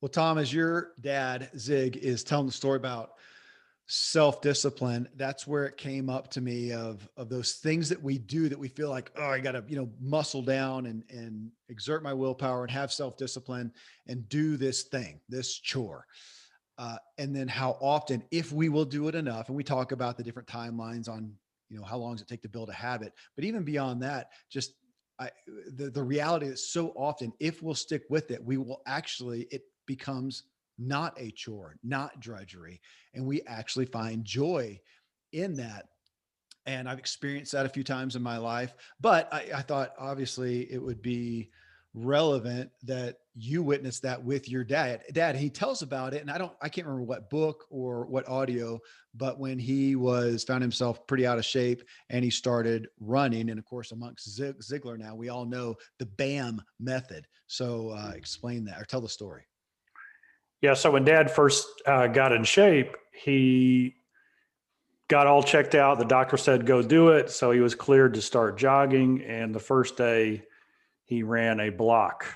Well, Tom, as your dad, Zig, is telling the story about self-discipline, that's where it came up to me of those things that we do that we feel like, oh, I gotta, muscle down and exert my willpower and have self-discipline and do this thing, this chore. And then how often, if we will do it enough, and we talk about the different timelines on, how long does it take to build a habit, but even beyond that, just I, the reality is so often, if we'll stick with it, we will actually, it becomes not a chore, not drudgery. And we actually find joy in that. And I've experienced that a few times in my life, but I thought obviously it would be relevant that you witnessed that with your dad. He tells about it. And I can't remember what book or what audio, but when he found himself pretty out of shape and he started running. And of course, amongst Ziglar now, we all know the BAM method. So explain that or tell the story. Yeah. So when Dad first got in shape, he got all checked out. The doctor said, go do it. So he was cleared to start jogging. And the first day he ran a block.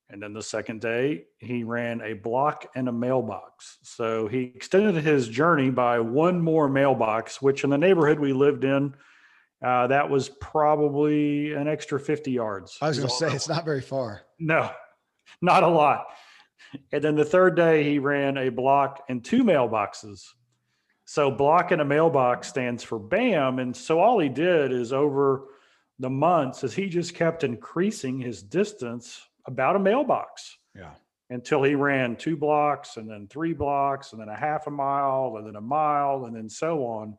And then the second day he ran a block and a mailbox. So he extended his journey by one more mailbox, which in the neighborhood we lived in, that was probably an extra 50 yards. I was going to say, it's not very far. No, not a lot. And then the third day he ran a block and two mailboxes. So block and a mailbox stands for BAM. And so all he did is over the months is he just kept increasing his distance about a mailbox. Yeah. Until he ran 2 blocks and then 3 blocks and then a half a mile and then a mile and then so on.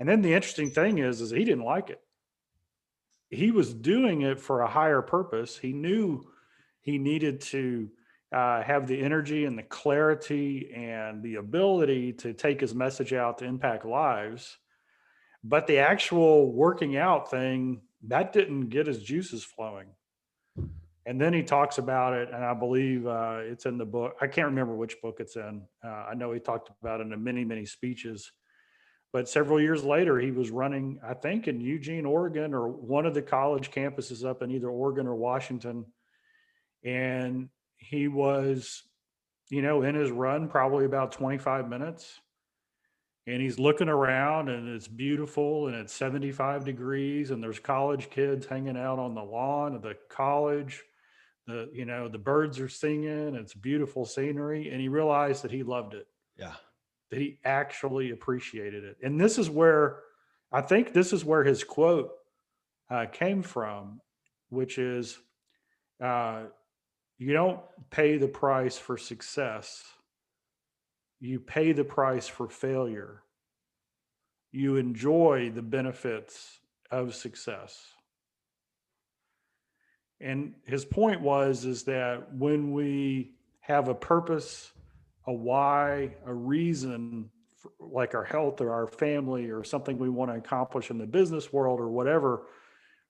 And then the interesting thing is he didn't like it. He was doing it for a higher purpose. He knew he needed to have the energy and the clarity and the ability to take his message out to impact lives. But the actual working out thing, that didn't get his juices flowing. And then he talks about it, and I believe it's in the book. I can't remember which book it's in. I know he talked about it in many, many speeches. But several years later, he was running, I think, in Eugene, Oregon, or one of the college campuses up in either Oregon or Washington. And he was, in his run, probably about 25 minutes. And he's looking around and it's beautiful and it's 75 degrees and there's college kids hanging out on the lawn of the college. The birds are singing. It's beautiful scenery. And he realized that he loved it. Yeah. That he actually appreciated it. And this is where his quote came from, which is, you don't pay the price for success. You pay the price for failure. You enjoy the benefits of success. And his point is that when we have a purpose, a why, a reason, for, like our health or our family or something we want to accomplish in the business world or whatever,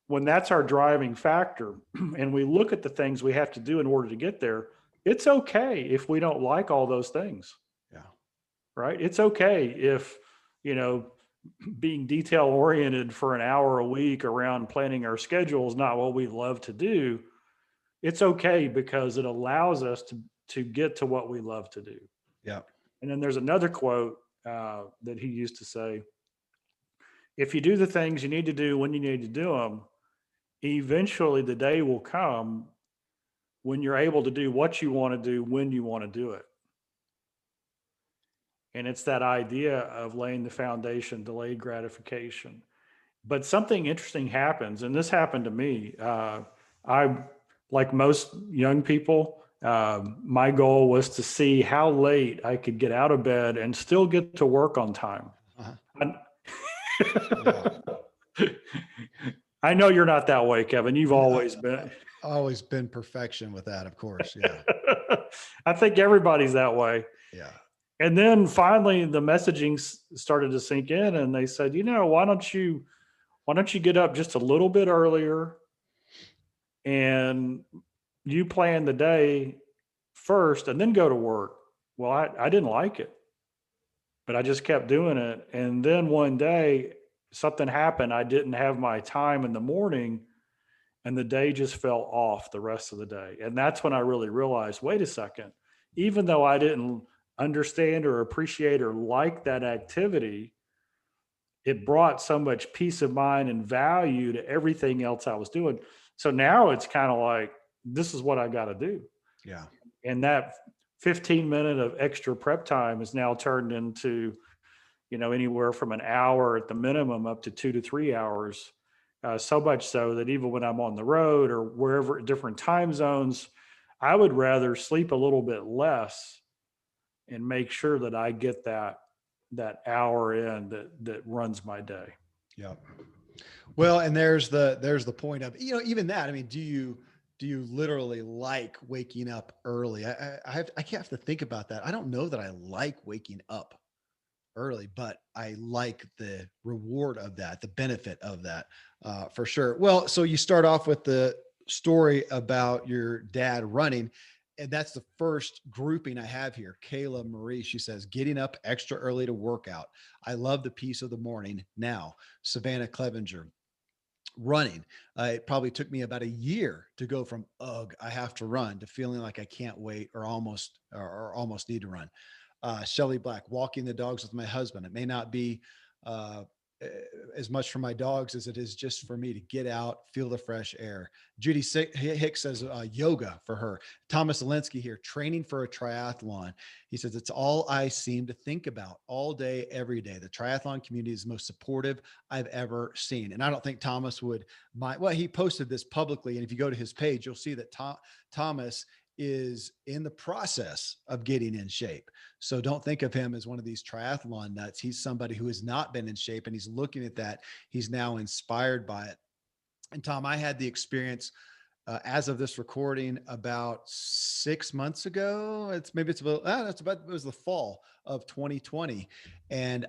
when that's our driving factor and we look at the things we have to do in order to get there, it's okay if we don't like all those things. Yeah. Right. It's okay if, being detail oriented for an hour a week around planning our schedule is not what we love to do. It's okay because it allows us to get to what we love to do. Yeah. And then there's another quote that he used to say, if you do the things you need to do when you need to do them, eventually the day will come when you're able to do what you want to do when you want to do it. And it's that idea of laying the foundation, delayed gratification. But something interesting happens, and this happened to me. I, like most young people, my goal was to see how late I could get out of bed and still get to work on time. I know you're not that way, Kevin. You've always been. Always been perfection with that, of course. Yeah. I think everybody's that way. Yeah. And then finally the messaging started to sink in and they said, why don't you get up just a little bit earlier and you plan the day first and then go to work. Well, I didn't like it, but I just kept doing it. And then one day something happened. I didn't have my time in the morning and the day just fell off the rest of the day. And that's when I really realized, wait a second, even though I didn't understand or appreciate or like that activity, it brought so much peace of mind and value to everything else I was doing. So now it's kind of like, this is what I got to do. Yeah. And that 15-minute of extra prep time is now turned into, anywhere from an hour at the minimum up to 2 to 3 hours. So much so that even when I'm on the road or wherever, different time zones, I would rather sleep a little bit less and make sure that I get that hour in that runs my day. Yeah. Well, and there's the point of, even that, I mean, do you literally like waking up early? I can't have to think about that. I don't know that I like waking up early, but I like the reward of that, the benefit of that, for sure. Well, so you start off with the story about your dad running, and that's the first grouping I have here. Kayla Marie, she says, getting up extra early to work out. I love the peace of the morning now. Savannah Clevenger, running. It probably took me about a year to go from, ugh, I have to run, to feeling like I can't wait or almost need to run. Shelly Black, walking the dogs with my husband. It may not be uh, eh, as much for my dogs as it is just for me to get out, feel the fresh air. Judy Hicks says yoga for her. Thomas Alinsky here, training for a triathlon. He says, it's all I seem to think about all day, every day. The triathlon community is the most supportive I've ever seen. And I don't think Thomas would mind. Well, he posted this publicly. And if you go to his page, you'll see that Thomas is in the process of getting in shape. So don't think of him as one of these triathlon nuts. He's somebody who has not been in shape, and he's looking at that. He's now inspired by it. And Tom, I had the experience as of this recording about 6 months ago. It was the fall of 2020. And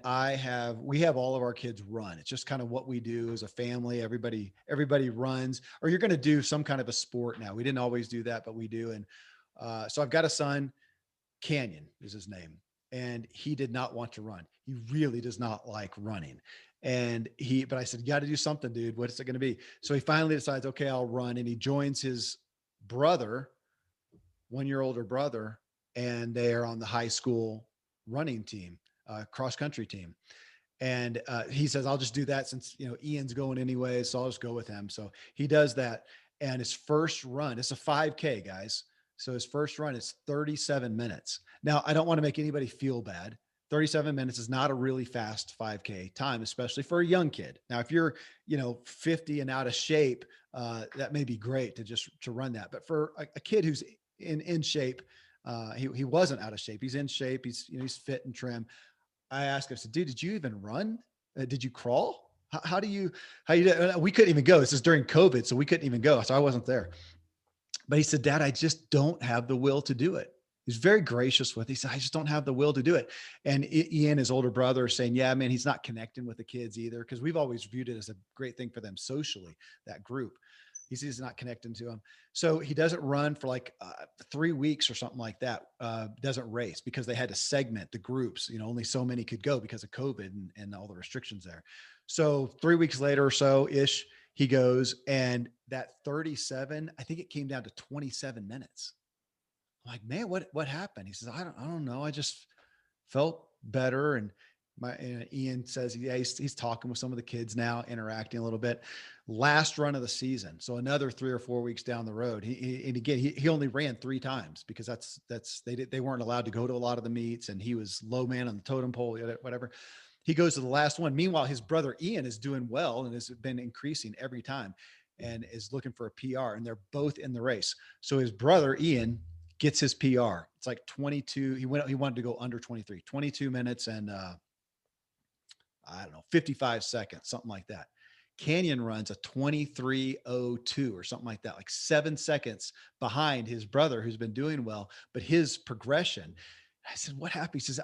we have all of our kids run. It's just kind of what we do as a family. Everybody runs, or you're going to do some kind of a sport now. We didn't always do that, but we do. And so I've got a son. Canyon is his name. And he did not want to run. He really does not like running. But I said, you got to do something, dude. What's it going to be? So he finally decides, okay, I'll run. And he joins his brother, 1 year older brother, and they are on the high school running team, cross country team. And he says, I'll just do that since, Ian's going anyway. So I'll just go with him. So he does that. And his first run, it's a 5K, guys. So his first run is 37 minutes. Now, I don't want to make anybody feel bad. 37 minutes is not a really fast 5K time, especially for a young kid. Now, if you're, 50 and out of shape, that may be great to run that. But for a kid who's in shape, he wasn't out of shape. He's in shape. He's fit and trim. I asked him, I said, dude, did you even run? Did you crawl? How do you, we couldn't even go. This is during COVID. So we couldn't even go. So I wasn't there. But he said, Dad, I just don't have the will to do it. He's very gracious with it. He said, I just don't have the will to do it. And Ian, his older brother, is saying, yeah, man, he's not connecting with the kids either, because we've always viewed it as a great thing for them socially, that group. He sees he's not connecting to them. So he doesn't run for like 3 weeks or something like that. Doesn't race because they had to segment the groups. Only so many could go because of COVID and all the restrictions there. So 3 weeks later or so ish, he goes, and that 37, I think it came down to 27 minutes. I'm like, man, what happened? He says, I don't know. I just felt better. And Ian says, yeah, he's talking with some of the kids now, interacting a little bit. Last run of the season, so another 3 or 4 weeks down the road. He only ran 3 times because they weren't allowed to go to a lot of the meets, and he was low man on the totem pole, whatever. He goes to the last one. Meanwhile, his brother Ian is doing well and has been increasing every time and is looking for a PR, and they're both in the race. So his brother Ian gets his PR. It's like 22. He wanted to go under 23, 22 minutes and I don't know, 55 seconds, something like that. Canyon runs a 23:02 or something like that, like 7 seconds behind his brother who's been doing well, but his progression. I said, what happened? He says,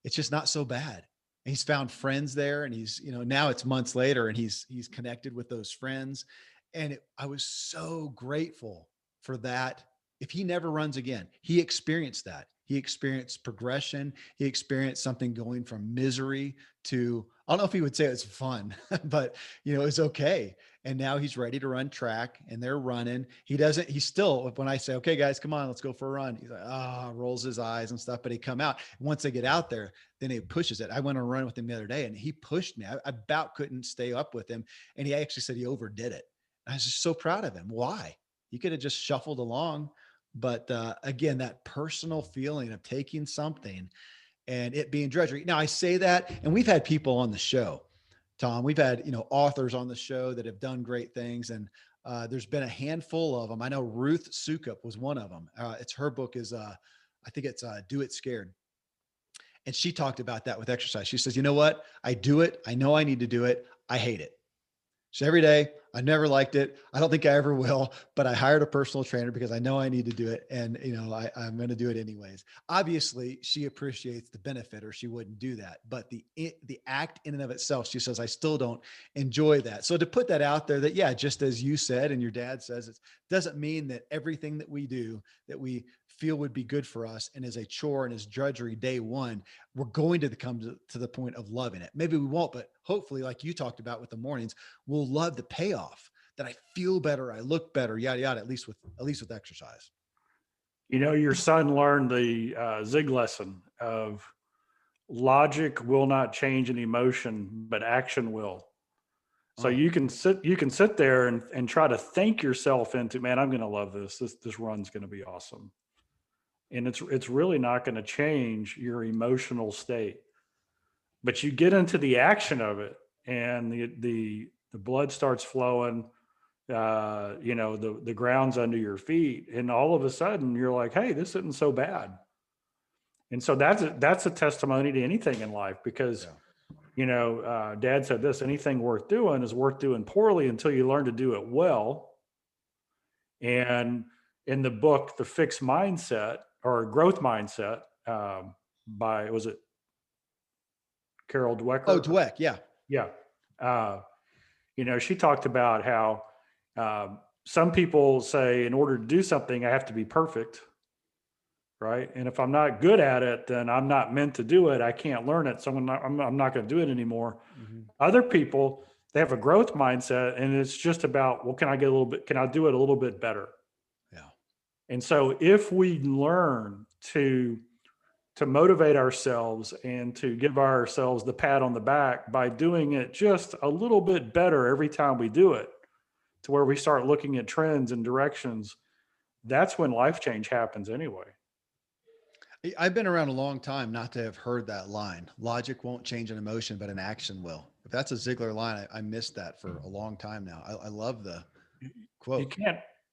it's just not so bad. And he's found friends there, and he's, now it's months later, and he's connected with those friends. And I was so grateful for that. If he never runs again, he experienced that. He experienced progression. He experienced something going from misery to, I don't know if he would say it's fun, but it's okay. And now he's ready to run track and they're running. He's still, when I say, okay, guys, come on, let's go for a run. He's like, rolls his eyes and stuff, but he come out. Once they get out there, then he pushes it. I went on a run with him the other day and he pushed me. I about couldn't stay up with him. And he actually said he overdid it. I was just so proud of him. Why? He could have just shuffled along. But again, that personal feeling of taking something and it being drudgery. Now I say that, and we've had people on the show, Tom, we've had, authors on the show that have done great things. And there's been a handful of them. I know Ruth Sukup was one of them. Her book is, I think it's Do It Scared. And she talked about that with exercise. She says, you know what? I do it. I know I need to do it. I hate it. So every day, I never liked it. I don't think I ever will, but I hired a personal trainer because I know I need to do it. And, I'm going to do it anyways. Obviously she appreciates the benefit or she wouldn't do that. But the act in and of itself, she says, I still don't enjoy that. So to put that out there that, yeah, just as you said, and your dad says, it doesn't mean that everything that we do that we feel would be good for us and is a chore and is drudgery day one, we're going to come to the point of loving it. Maybe we won't, but hopefully, like you talked about with the mornings, we'll love the payoff that I feel better, I look better, yada, yada, at least with exercise. Your son learned the Zig lesson of logic will not change an emotion, but action will. So you can sit there and try to think yourself into, man, I'm going to love this. This run's going to be awesome. And it's really not going to change your emotional state, but you get into the action of it and the blood starts flowing, the ground's under your feet. And all of a sudden you're like, hey, this isn't so bad. And so that's a testimony to anything in life because, Dad said this, anything worth doing is worth doing poorly until you learn to do it well. And in the book, The Fixed Mindset or Growth Mindset, was it Carol Dweck? Oh, Dweck. Yeah. Yeah. She talked about how some people say in order to do something, I have to be perfect. Right. And if I'm not good at it, then I'm not meant to do it. I can't learn it. So I'm not going to do it anymore. Mm-hmm. Other people, they have a growth mindset and it's just about, well, can I do it a little bit better? Yeah. And so if we learn to motivate ourselves and to give ourselves the pat on the back by doing it just a little bit better every time we do it, to where we start looking at trends and directions, that's when life change happens anyway. I've been around a long time not to have heard that line. Logic won't change an emotion, but an action will. If that's a Ziglar line, I missed that for a long time now. I love the quote.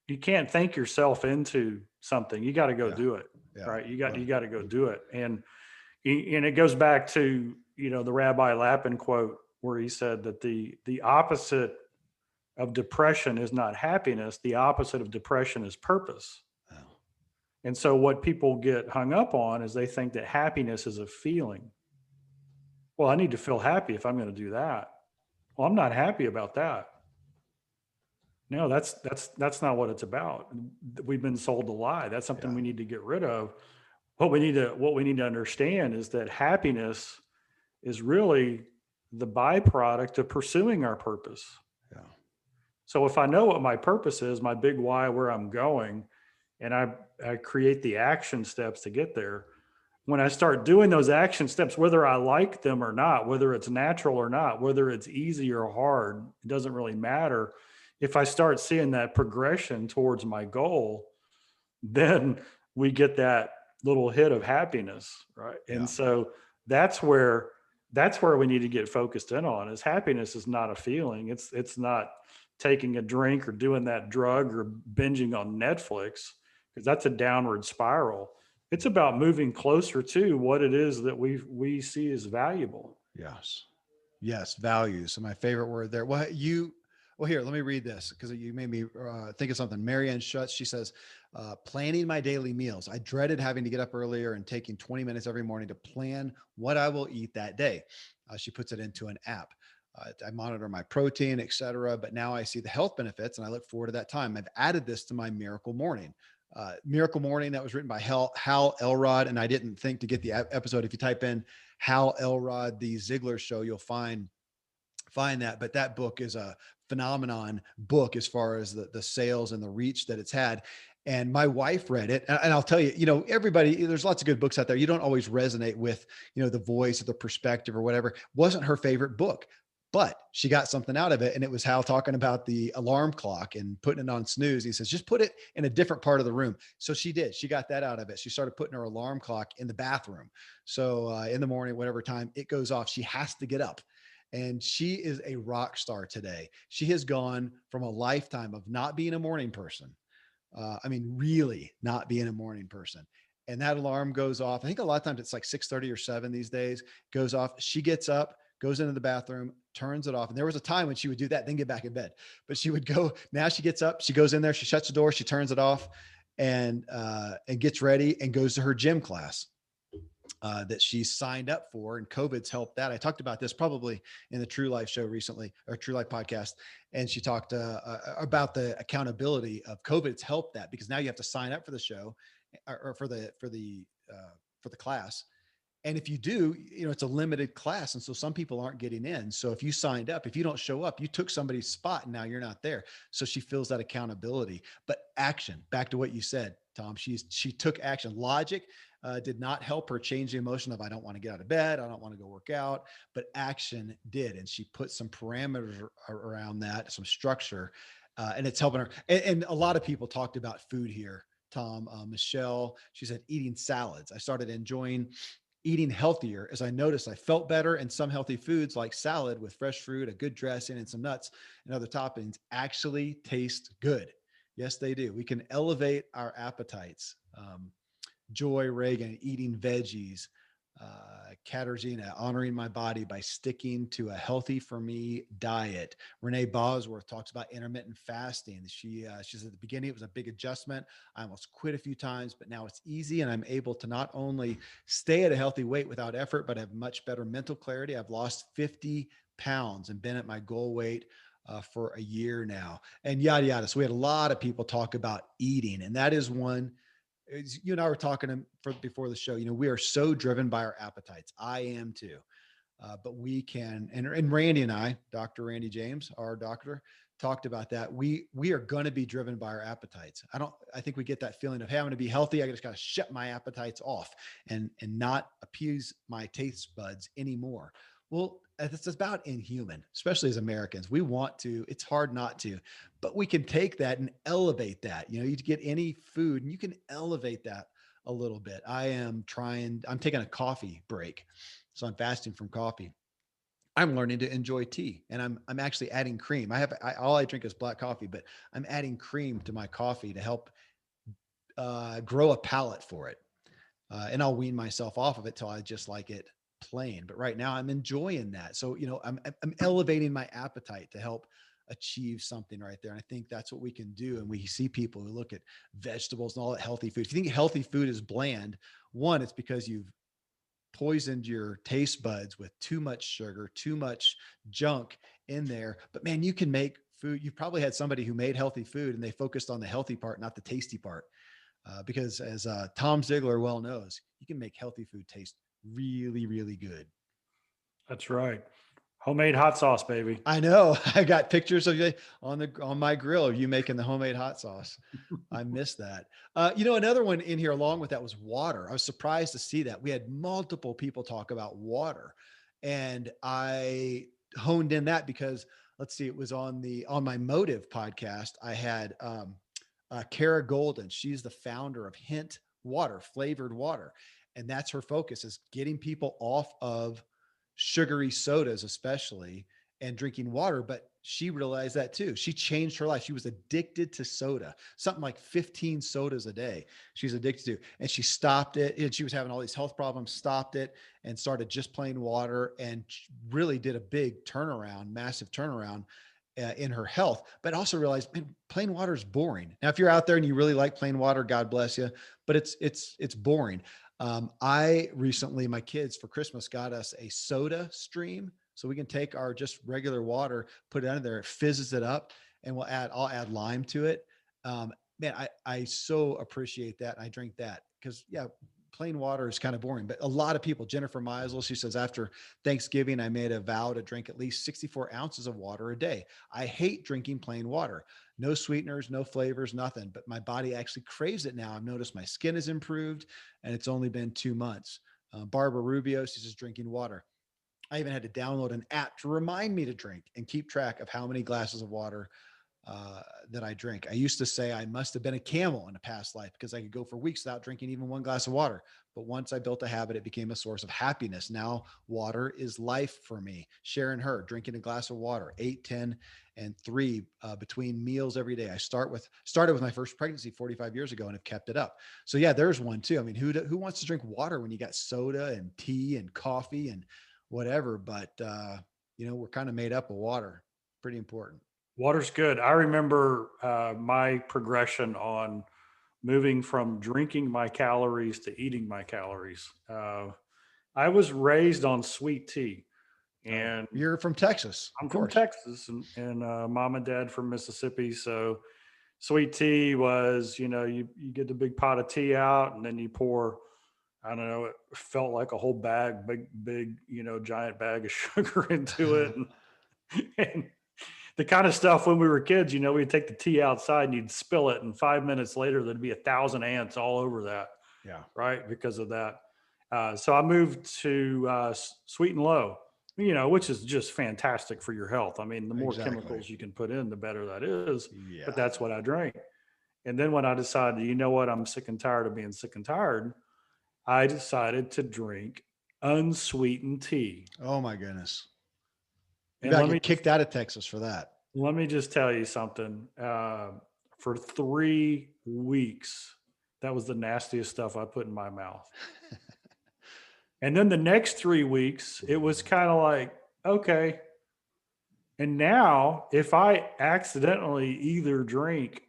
You can't think yourself into something. You got to go do it. Yeah. Right. You got to go do it. And it goes back to, the Rabbi Lapin quote where he said that the opposite of depression is not happiness. The opposite of depression is purpose. Oh. And so what people get hung up on is they think that happiness is a feeling. Well, I need to feel happy if I'm going to do that. Well, I'm not happy about that. No, that's not what it's about. We've been sold a lie. That's something we need to get rid of. What we need to understand is that happiness is really the byproduct of pursuing our purpose. Yeah. So if I know what my purpose is, my big why, where I'm going, and I create the action steps to get there, when I start doing those action steps, whether I like them or not, whether it's natural or not, whether it's easy or hard, it doesn't really matter. If I start seeing that progression towards my goal, then we get that little hit of happiness, right? Yeah. And so that's where we need to get focused in on is happiness is not a feeling. It's not taking a drink or doing that drug or binging on Netflix, because that's a downward spiral. It's about moving closer to what it is that we see as valuable. Yes. Values. So my favorite word there. Well, here, let me read this because you made me think of something. Marianne Schutz, she says, planning my daily meals. I dreaded having to get up earlier and taking 20 minutes every morning to plan what I will eat that day. She puts it into an app. I monitor my protein, et cetera, but now I see the health benefits and I look forward to that time. I've added this to my Miracle Morning. Miracle Morning, that was written by Hal Elrod. And I didn't think to get the episode. If you type in Hal Elrod, the Ziglar Show, you'll find that. But that book is a phenomenon book as far as the sales and the reach that it's had. And my wife read it. And I'll tell you, everybody, there's lots of good books out there. You don't always resonate with, the voice or the perspective or whatever. Wasn't her favorite book, but she got something out of it. And it was Hal talking about the alarm clock and putting it on snooze. He says, just put it in a different part of the room. So she did. She got that out of it. She started putting her alarm clock in the bathroom. So in the morning, whatever time it goes off, she has to get up. And she is a rock star today. She has gone from a lifetime of not being a morning person. Really not being a morning person. And that alarm goes off. I think a lot of times it's like 6:30 or 7 these days, goes off. She gets up, goes into the bathroom, turns it off. And there was a time when she would do that, then get back in bed. But she would go, now she gets up, she goes in there, she shuts the door, she turns it off and gets ready and goes to her gym class that she signed up for. And COVID's helped that. I talked about this probably in the True Life show recently, or True Life podcast. And she talked about the accountability of COVID's helped that, because now you have to sign up for the show or for the class. And if you do, it's a limited class. And so some people aren't getting in. So if you signed up, if you don't show up, you took somebody's spot and now you're not there. So she feels that accountability. But action, back to what you said, Tom, she took action. Logic did not help her change the emotion of, I don't want to get out of bed, I don't want to go work out, but action did. And she put some parameters around that, some structure, and it's helping her. And a lot of people talked about food here, Tom. Michelle, she said, eating salads. I started enjoying eating healthier as I noticed I felt better, and some healthy foods like salad with fresh fruit, a good dressing, and some nuts and other toppings actually taste good. Yes, they do. We can elevate our appetites. Joy Reagan, eating veggies. Katarzyna, honoring my body by sticking to a healthy for me diet. Renee Bosworth talks about intermittent fasting. She says at the beginning, it was a big adjustment. I almost quit a few times, but now it's easy. And I'm able to not only stay at a healthy weight without effort, but have much better mental clarity. I've lost 50 pounds and been at my goal weight for a year now, and yada, yada. So we had a lot of people talk about eating, and that is one. You and I were talking before the show, we are so driven by our appetites. I am too. But we can, and Randy and I, Dr. Randy James, our doctor, talked about that. We are going to be driven by our appetites. I think we get that feeling of, hey, I'm going to be healthy. I just got to shut my appetites off and not appease my taste buds anymore. Well, it's about inhuman, especially as Americans. We want to, it's hard not to, but we can take that and elevate that. You get any food and you can elevate that a little bit. I'm taking a coffee break. So I'm fasting from coffee. I'm learning to enjoy tea, and I'm actually adding cream. All I drink is black coffee, but I'm adding cream to my coffee to help grow a palate for it. And I'll wean myself off of it till I just like it plain. But right now I'm enjoying that. So, I'm elevating my appetite to help achieve something right there. And I think that's what we can do. And we see people who look at vegetables and all that healthy food. If you think healthy food is bland, one, it's because you've poisoned your taste buds with too much sugar, too much junk in there. But man, you can make food. You've probably had somebody who made healthy food and they focused on the healthy part, not the tasty part. Because as Tom Ziglar well knows, you can make healthy food taste really, really good. That's right. Homemade hot sauce, baby. I know. I got pictures of you on my grill of you making the homemade hot sauce. I missed that. Another one in here along with that was water. I was surprised to see that. We had multiple people talk about water, and I honed in that because let's see, it was on my Motive podcast. I had Kara Golden. She's the founder of Hint Water, flavored water. And that's her focus, is getting people off of sugary sodas, especially, and drinking water. But she realized that too. She changed her life. She was addicted to soda, something like 15 sodas a day she's addicted to. And she stopped it. And she was having all these health problems, stopped it, and started just plain water, and really did a big turnaround, massive turnaround in her health, but also realized, man, plain water is boring. Now, if you're out there and you really like plain water, God bless you, but it's boring. I recently, my kids for Christmas got us a soda stream, so we can take our just regular water, put it under there, it fizzes it up, and I'll add lime to it. Man, I so appreciate that. I drink that because, yeah, plain water is kind of boring, but a lot of people, Jennifer Meisel, she says, after Thanksgiving, I made a vow to drink at least 64 ounces of water a day. I hate drinking plain water, no sweeteners, no flavors, nothing, but my body actually craves it now. I've noticed my skin has improved and it's only been 2 months. Barbara Rubio, she says, drinking water. I even had to download an app to remind me to drink and keep track of how many glasses of water that I drink. I used to say I must have been a camel in a past life because I could go for weeks without drinking even one glass of water. But once I built a habit, it became a source of happiness. Now water is life for me. Sharon Her, drinking a glass of water, 8, 10, and 3 between meals every day. I started with my first pregnancy 45 years ago and have kept it up. So yeah, there's one too. I mean, who wants to drink water when you got soda and tea and coffee and whatever? But we're kind of made up of water. Pretty important. Water's good. I remember my progression on moving from drinking my calories to eating my calories. I was raised on sweet tea, and You're from Texas, I'm of from course. Texas, and mom and dad from Mississippi. So sweet tea was, you get the big pot of tea out, and then you pour, I don't know, it felt like a whole bag, big, giant bag of sugar into it. And the kind of stuff when we were kids, we'd take the tea outside and you'd spill it, and 5 minutes later there'd be 1,000 ants all over that. Yeah. Right, because of that. So I moved to Sweet and Low, which is just fantastic for your health. I mean, the more Exactly. chemicals you can put in, the better that is. Yeah. But that's what I drank. And then when I decided, you know what, I'm sick and tired of being sick and tired, I decided to drink unsweetened tea. Oh my goodness. You And got to get kicked out of Texas for that. let me just tell you something. For 3 weeks, that was the nastiest stuff I put in my mouth. And then the next 3 weeks, it was kind of like, okay. And now, if I accidentally either drink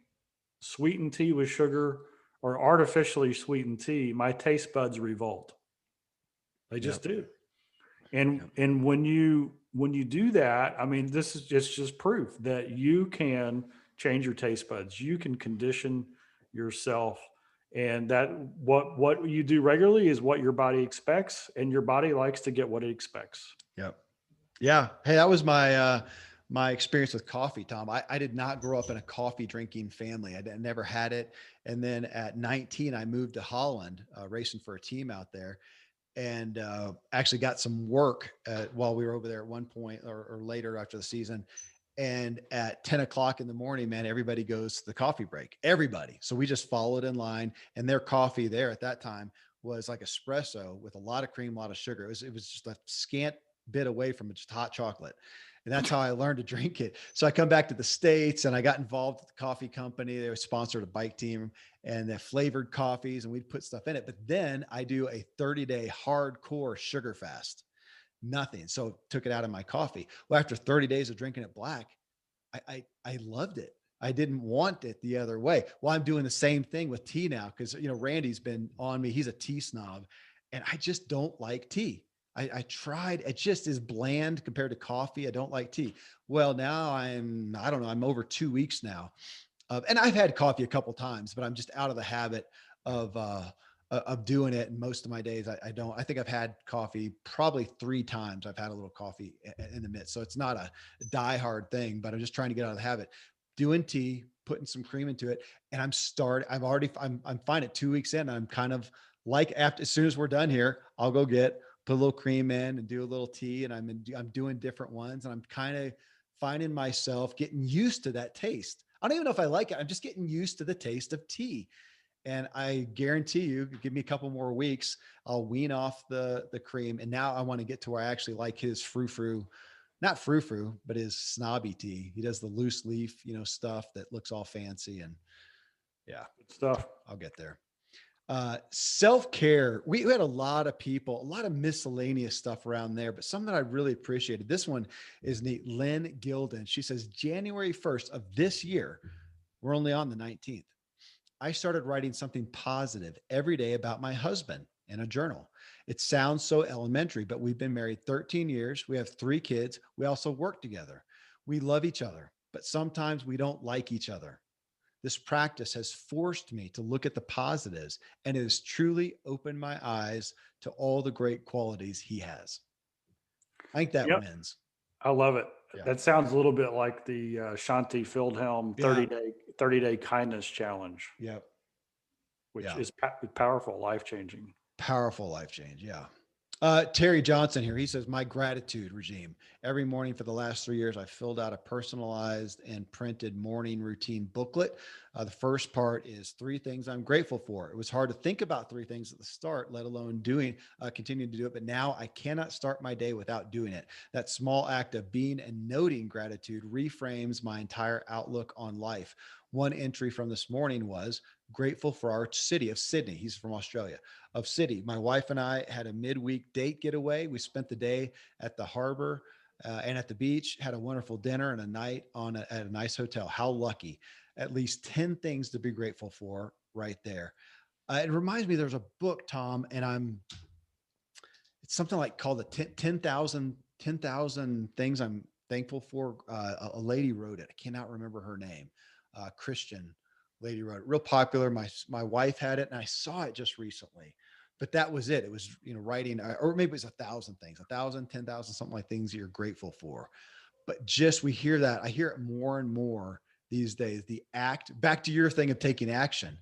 sweetened tea with sugar or artificially sweetened tea, my taste buds revolt. They just do. And when you do that, I mean, this is just proof that you can change your taste buds. You can condition yourself, and that what you do regularly is what your body expects, and your body likes to get what it expects. Yep. Yeah. Hey, that was my experience with coffee, Tom. I did not grow up in a coffee drinking family. I never had it. And then at 19, I moved to Holland, racing for a team out there, and actually got some work while we were over there at one point or later after the season. And at 10 o'clock in the morning, man, everybody goes to the coffee break, everybody. So we just followed in line, and their coffee there at that time was like espresso with a lot of cream, a lot of sugar. It was just a scant bit away from just hot chocolate. And that's how I learned to drink it. So I come back to the States and I got involved with the coffee company. They were sponsored a bike team, and they flavored coffees, and we'd put stuff in it. But then I do a 30-day hardcore sugar fast. Nothing. So took it out of my coffee. Well, after 30 days of drinking it black, I loved it. I didn't want it the other way. Well, I'm doing the same thing with tea now because, Randy's been on me. He's a tea snob, and I just don't like tea. I tried. It just is bland compared to coffee. I don't like tea. Well, now I don't know. I'm over 2 weeks now. And I've had coffee a couple times, but I'm just out of the habit of doing it. And most of my days, I don't. I think I've had coffee probably 3 times. I've had a little coffee in the midst, so it's not a diehard thing. But I'm just trying to get out of the habit. Doing tea, putting some cream into it, and I'm fine at 2 weeks in. I'm kind of like as soon as we're done here, I'll go put a little cream in and do a little tea, and I'm doing different ones, and I'm kind of finding myself getting used to that taste. I don't even know if I like it. I'm just getting used to the taste of tea. And I guarantee you, give me a couple more weeks, I'll wean off the cream. And now I want to get to where I actually like his not frou-frou, but his snobby tea. He does the loose leaf, stuff that looks all fancy. And yeah, Good stuff. I'll get there. Self-care. We had a lot of people, a lot of miscellaneous stuff around there, but some that I really appreciated. This one is neat. Lynn Gilden. She says, January 1st of this year, we're only on the 19th. I started writing something positive every day about my husband in a journal. It sounds so elementary, but we've been married 13 years. We have 3 kids. We also work together. We love each other, but sometimes we don't like each other. This practice has forced me to look at the positives, and it has truly opened my eyes to all the great qualities he has. I think that Yep. wins. I love it. Yeah. That sounds a little bit like the Shanti Fieldhelm Yeah. 30-day kindness challenge, Yep. which Yeah. is powerful, life changing. Powerful life change. Yeah. Terry Johnson here. He says, my gratitude regime. Every morning for the last 3 years, I filled out a personalized and printed morning routine booklet. The first part is 3 things I'm grateful for. It was hard to think about 3 things at the start, let alone continuing to do it. But now I cannot start my day without doing it. That small act of being and noting gratitude reframes my entire outlook on life. One entry from this morning was grateful for our city of Sydney. He's from Australia. Of City. My wife and I had a midweek date getaway. We spent the day at the harbor and at the beach, had a wonderful dinner and a night at a nice hotel. How lucky. At least 10 things to be grateful for right there. It reminds me, there's a book, Tom, and it's something like called the 10,000 things I'm thankful for. A lady wrote it. I cannot remember her name. Christian lady wrote it. Real popular. My wife had it, and I saw it just recently. But that was it. It was writing, or maybe it was 1,000 things, 1,000, 10,000, something like things you're grateful for. But just we hear that. I hear it more and more these days. The act back to your thing of taking action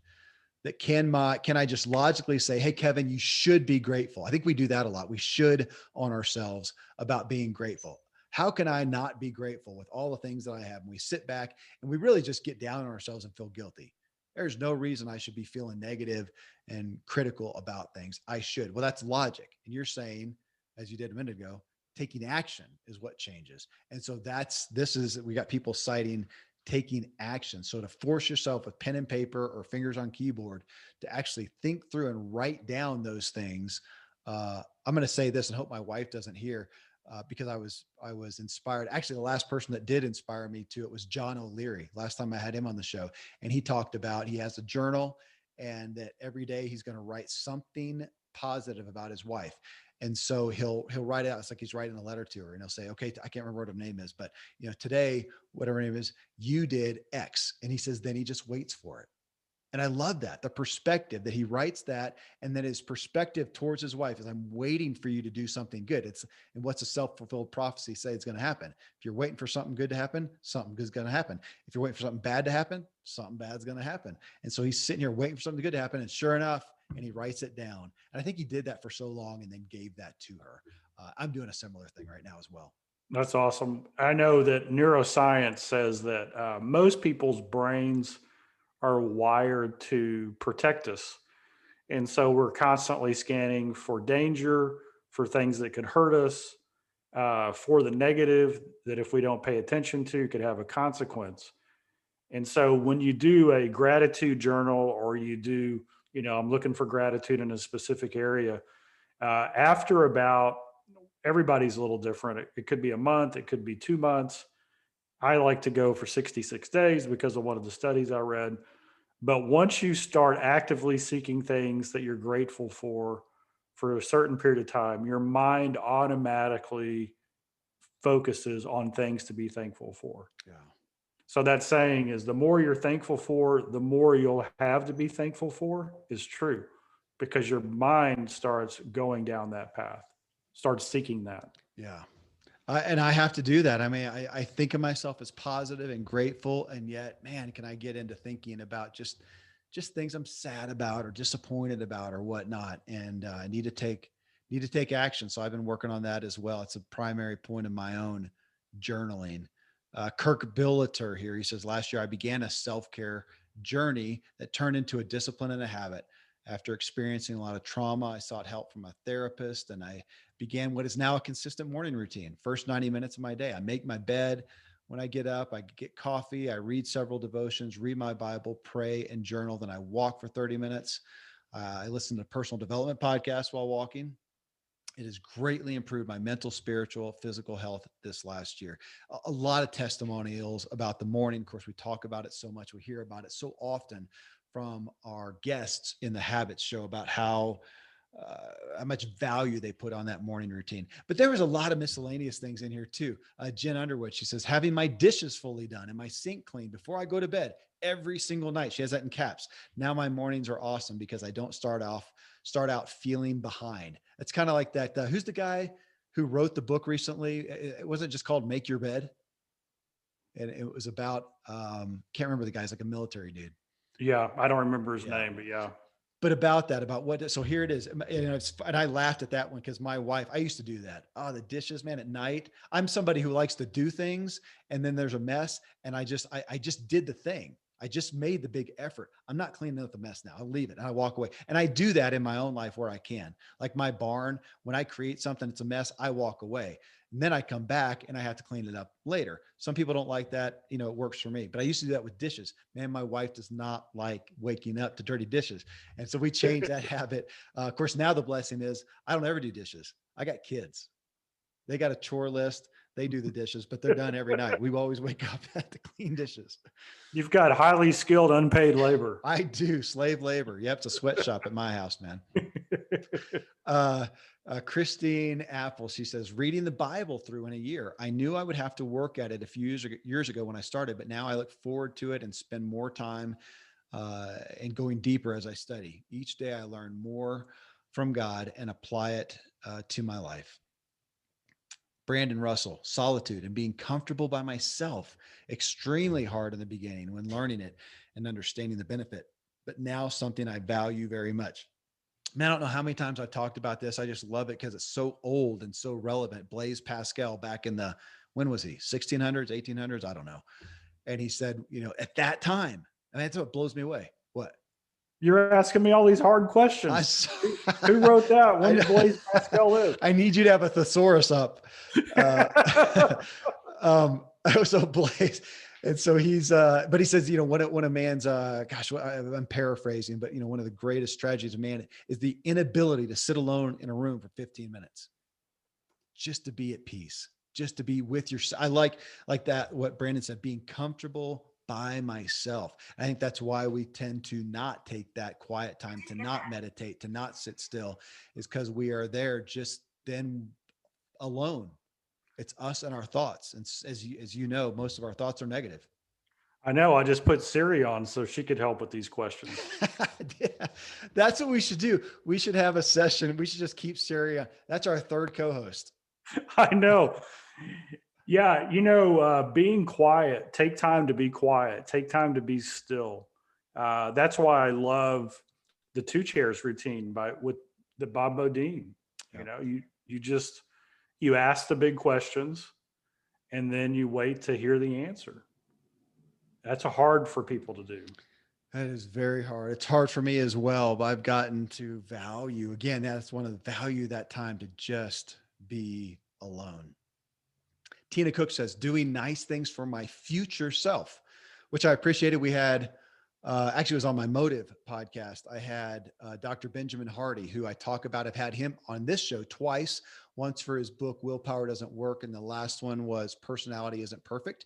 that can I just logically say, hey, Kevin, you should be grateful. I think we do that a lot. We should on ourselves about being grateful. How can I not be grateful with all the things that I have? And we sit back and we really just get down on ourselves and feel guilty. There's no reason I should be feeling negative and critical about things. I should. Well, that's logic. And you're saying, as you did a minute ago, taking action is what changes. And so we got people citing taking action. So to force yourself with pen and paper or fingers on keyboard to actually think through and write down those things. I'm going to say this and hope my wife doesn't hear because I was inspired. Actually, the last person that did inspire me to it was John O'Leary. Last time I had him on the show, and he talked about he has a journal and that every day he's going to write something positive about his wife. And so he'll write out. It's like he's writing a letter to her, and he'll say, "Okay, I can't remember what her name is, but today, whatever her name is, you did X." And he says, then he just waits for it. And I love that the perspective that he writes that, and then his perspective towards his wife is, I'm waiting for you to do something good. And what's a self-fulfilled prophecy say it's going to happen? If you're waiting for something good to happen, something good is going to happen. If you're waiting for something bad to happen, something bad is going to happen. And so he's sitting here waiting for something good to happen. And sure enough, and he writes it down. And I think he did that for so long and then gave that to her. I'm doing a similar thing right now as well. That's awesome. I know that neuroscience says that most people's brains are wired to protect us. And so we're constantly scanning for danger, for things that could hurt us, for the negative that if we don't pay attention to could have a consequence. And so when you do a gratitude journal or you do, I'm looking for gratitude in a specific area, after about everybody's a little different. It could be a month, it could be 2 months. I like to go for 66 days because of one of the studies I read. But once you start actively seeking things that you're grateful for a certain period of time, your mind automatically focuses on things to be thankful for. Yeah. So that saying is the more you're thankful for, the more you'll have to be thankful for is true because your mind starts going down that path, starts seeking that. Yeah. And I have to do that. I mean, I think of myself as positive and grateful, and yet, man, can I get into thinking about just things I'm sad about or disappointed about or whatnot, and I need to take action. So I've been working on that as well. It's a primary point of my own journaling. Kirk Billiter here, he says, last year I began a self-care journey that turned into a discipline and a habit. After experiencing a lot of trauma, I sought help from a therapist, and I began what is now a consistent morning routine. First 90 minutes of my day, I make my bed. When I get up, I get coffee, I read several devotions, read my Bible, pray, and journal. Then I walk for 30 minutes. I listen to personal development podcasts while walking. It has greatly improved my mental, spiritual, physical health this last year. A lot of testimonials about the morning. Of course, we talk about it so much. We hear about it so often from our guests in the Habits Show about how how much value they put on that morning routine. But there was a lot of miscellaneous things in here too. Jen Underwood, she says, having my dishes fully done and my sink clean before I go to bed every single night. She has that in caps. Now my mornings are awesome because I don't start out feeling behind. It's kind of like that. Who's the guy who wrote the book recently? It wasn't just called Make Your Bed. And it was about, can't remember the guy's like a military dude. Yeah. I don't remember his name, but yeah. But about what, so here it is. And I laughed at that one because my wife, I used to do that. Oh, the dishes, man, at night. I'm somebody who likes to do things and then there's a mess. And I just did the thing. I just made the big effort. I'm not cleaning up the mess now. I'll leave it and I walk away. And I do that in my own life where I can. Like my barn, when I create something that's a mess, I walk away. And then I come back and I have to clean it up later. Some people don't like that. It works for me, but I used to do that with dishes. Man, my wife does not like waking up to dirty dishes. And so we changed that habit. Of course, now the blessing is I don't ever do dishes. I got kids. They got a chore list. They do the dishes, but they're done every night. We always wake up to clean dishes. You've got highly skilled unpaid labor. I do. Slave labor. Yep. It's a sweatshop at my house, man. Christine Apple, she says, reading the Bible through in a year. I knew I would have to work at it a few years ago when I started, but now I look forward to it and spend more time and going deeper as I study. Each day I learn more from God and apply it to my life. Brandon Russell, solitude and being comfortable by myself, extremely hard in the beginning when learning it and understanding the benefit, but now something I value very much. Man, I don't know how many times I've talked about this. I just love it because it's so old and so relevant. Blaise Pascal back in when was he? 1600s, 1800s? I don't know. And he said, at that time, that's what blows me away. What? You're asking me all these hard questions. Who wrote that? When did Blaise Pascal live? I need you to have a thesaurus up. So Blaise, and so he's, but he says, when a man's, I'm paraphrasing, but one of the greatest tragedies of man is the inability to sit alone in a room for 15 minutes, just to be at peace, just to be with yourself. I like that, what Brandon said, being comfortable by myself. I think that's why we tend to not take that quiet time, to not meditate, to not sit still, is because we are there just then alone. It's us and our thoughts. And as you know, most of our thoughts are negative. I know. I just put Siri on so she could help with these questions. Yeah, that's what we should do. We should have a session. We should just keep Siri on. That's our third co-host. I know. Yeah. Being quiet, take time to be quiet, take time to be still. That's why I love the 2 chairs routine with the Bob Modine. Yeah. You ask the big questions and then you wait to hear the answer. That's hard for people to do. That is very hard. It's hard for me as well, but I've gotten to value, again, that's one of the value, that time to just be alone. Tina Cook says, doing nice things for my future self, which I appreciated. We had, actually it was on my Motive podcast. I had Dr. Benjamin Hardy, who I talk about. I've had him on this show twice, once for his book, Willpower Doesn't Work. And the last one was Personality Isn't Perfect.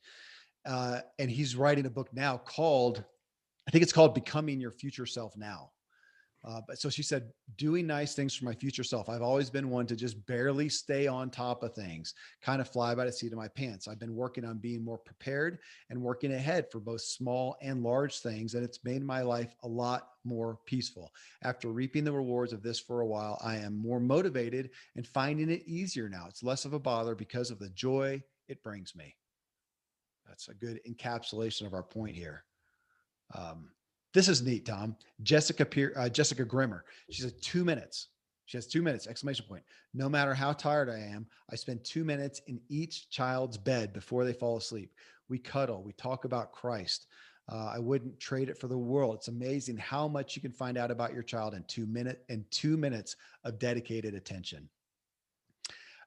And he's writing a book now called, I think it's called Becoming Your Future Self Now. But so she said, doing nice things for my future self. I've always been one to just barely stay on top of things, kind of fly by the seat of my pants. I've been working on being more prepared and working ahead for both small and large things. And it's made my life a lot more peaceful. After reaping the rewards of this for a while, I am more motivated and finding it easier now. It's less of a bother because of the joy it brings me. That's a good encapsulation of our point here. This is neat, Tom. Jessica Grimmer. She said 2 minutes. She has 2 minutes, exclamation point. No matter how tired I am, I spend 2 minutes in each child's bed before they fall asleep. We cuddle. We talk about Christ. I wouldn't trade it for the world. It's amazing how much you can find out about your child in 2 minutes of dedicated attention.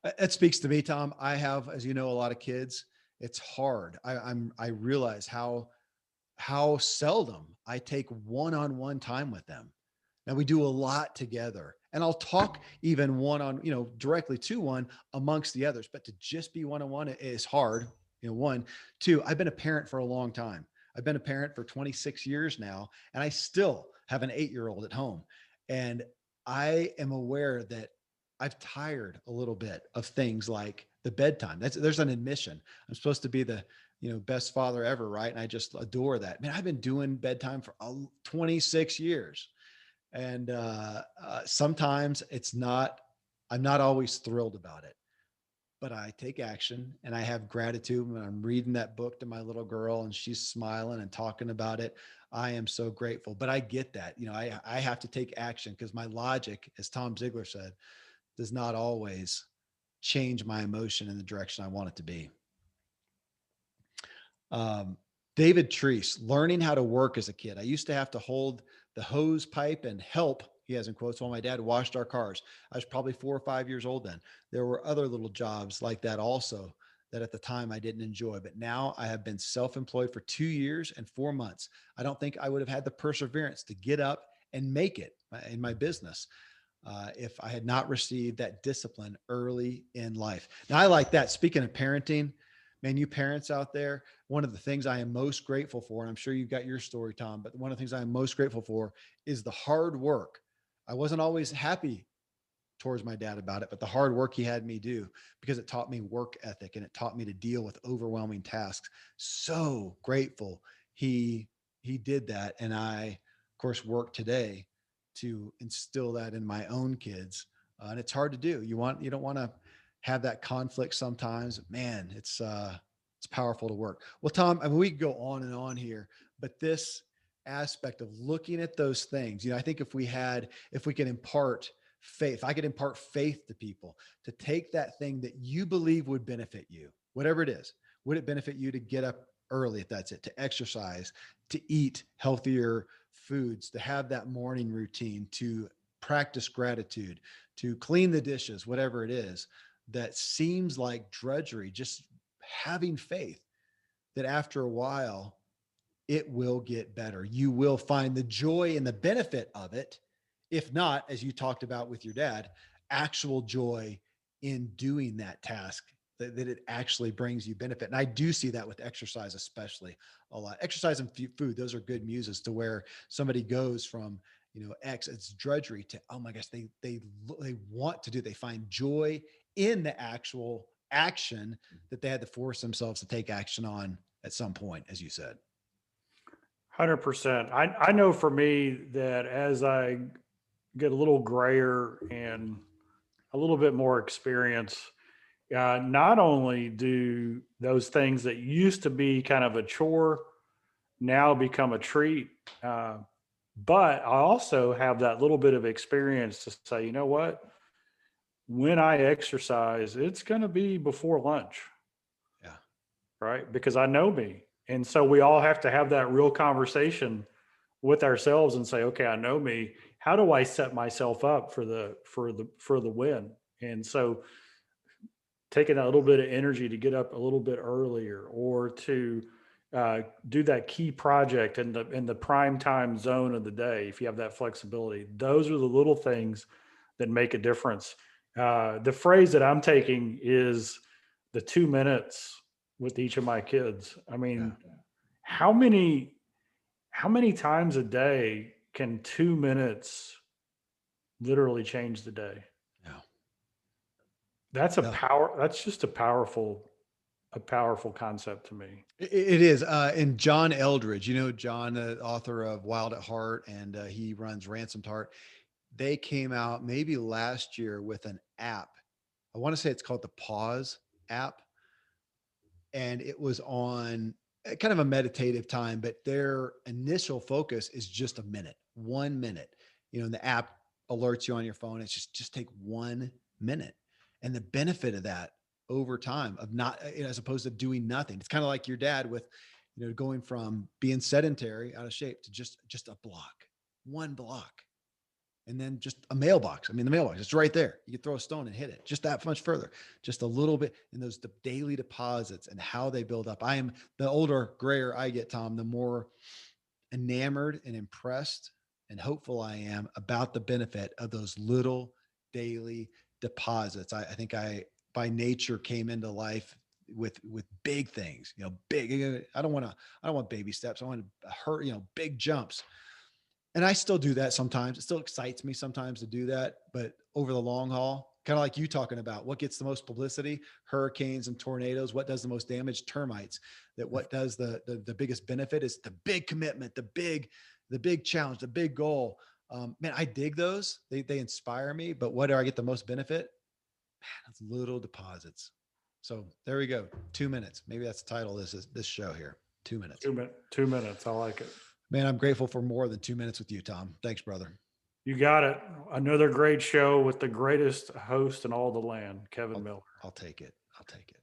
It speaks to me, Tom. I have, as you know, a lot of kids. It's hard. I realize how seldom I take one-on-one time with them. Now we do a lot together, and I'll talk even directly to one amongst the others, but to just be one-on-one is hard. 1, 2, I've been a parent for a long time. I've been a parent for 26 years now, and I still have an 8-year-old at home. And I am aware that I've tired a little bit of things like the bedtime. There's an admission. I'm supposed to be the, best father ever, right? And I just adore that. Man, I've been doing bedtime for 26 years. And sometimes I'm not always thrilled about it, but I take action and I have gratitude when I'm reading that book to my little girl and she's smiling and talking about it. I am so grateful, but I get that, I have to take action because my logic, as Tom Ziglar said, does not always change my emotion in the direction I want it to be. Um, David Treese, learning how to work as a kid. I used to have to hold the hose pipe and help, he has in quotes, while my dad washed our cars. I was probably 4 or 5 years old then. There were other little jobs like that also that at the time I didn't enjoy, but now I have been self-employed for 2 years and 4 months. I don't think I would have had the perseverance to get up and make it in my business if I had not received that discipline early in life. Now, I like that. Speaking of parenting, man, you parents out there, one of the things I am most grateful for, and I'm sure you've got your story, Tom, but one of the things I am most grateful for is the hard work. I wasn't always happy towards my dad about it, but the hard work he had me do, because it taught me work ethic and it taught me to deal with overwhelming tasks. So grateful he did that. And I, of course, work today to instill that in my own kids. And it's hard to do. You don't want to have that conflict sometimes. Man, it's powerful to work. Well, Tom, I mean, we could go on and on here, but this aspect of looking at those things, I think if we can impart faith, I could impart faith to people to take that thing that you believe would benefit you, whatever it is. Would it benefit you to get up early, if that's it, to exercise, to eat healthier foods, to have that morning routine, to practice gratitude, to clean the dishes, whatever it is that seems like drudgery, just having faith that after a while, it will get better. You will find the joy and the benefit of it. If not, as you talked about with your dad, actual joy in doing that task, that it actually brings you benefit. And I do see that with exercise, especially a lot. Exercise and food, those are good muses to where somebody goes from, X, it's drudgery, to, oh my gosh, they want to do, they find joy in the actual action that they had to force themselves to take action on at some point, as you said. 100%. I know for me that as I get a little grayer and a little bit more experience, not only do those things that used to be kind of a chore now become a treat, but I also have that little bit of experience to say, you know what? When I exercise, it's going to be before lunch, Yeah. right? Because I know me. And so we all have to have that real conversation with ourselves and say, okay, I know me. How do I set myself up for the win? And so taking that little bit of energy to get up a little bit earlier, or to do that key project in the prime time zone of the day, if you have that flexibility, those are the little things that make a difference. The phrase that I'm taking is the 2 minutes with each of my kids. I Yeah. mean, how many times a day can 2 minutes literally change the day? Yeah. No, That's just a powerful concept to me. it is. And John Eldridge, John, author of Wild at Heart, and he runs Ransomed Heart. They came out maybe last year with an app. I want to say it's called the Pause app. And it was on kind of a meditative time, but their initial focus is just a minute, 1 minute. And the app alerts you on your phone. It's just take 1 minute. And the benefit of that over time of not, as opposed to doing nothing. It's kind of like your dad with, going from being sedentary, out of shape, to just a block, one block. And then just a mailbox. I mean, the mailbox, it's right there. You can throw a stone and hit it just that much further, just a little bit. And those daily deposits and how they build up. The older, grayer I get, Tom, the more enamored and impressed and hopeful I am about the benefit of those little daily deposits. I think I, by nature, came into life with big things, big. I don't want baby steps. I want to hurt, big jumps. And I still do that sometimes. It still excites me sometimes to do that, but over the long haul, kind of like you talking about what gets the most publicity, hurricanes and tornadoes, what does the most damage, termites, that what does the biggest benefit is the big commitment, the big challenge, the big goal. Man, I dig those. They inspire me, but what do I get the most benefit? Man, that's little deposits. So there we go. 2 minutes. Maybe that's the title of this show here. 2 minutes. 2 minutes. I like it. Man, I'm grateful for more than 2 minutes with you, Tom. Thanks, brother. You got it. Another great show with the greatest host in all the land, Kevin Miller. I'll take it. I'll take it.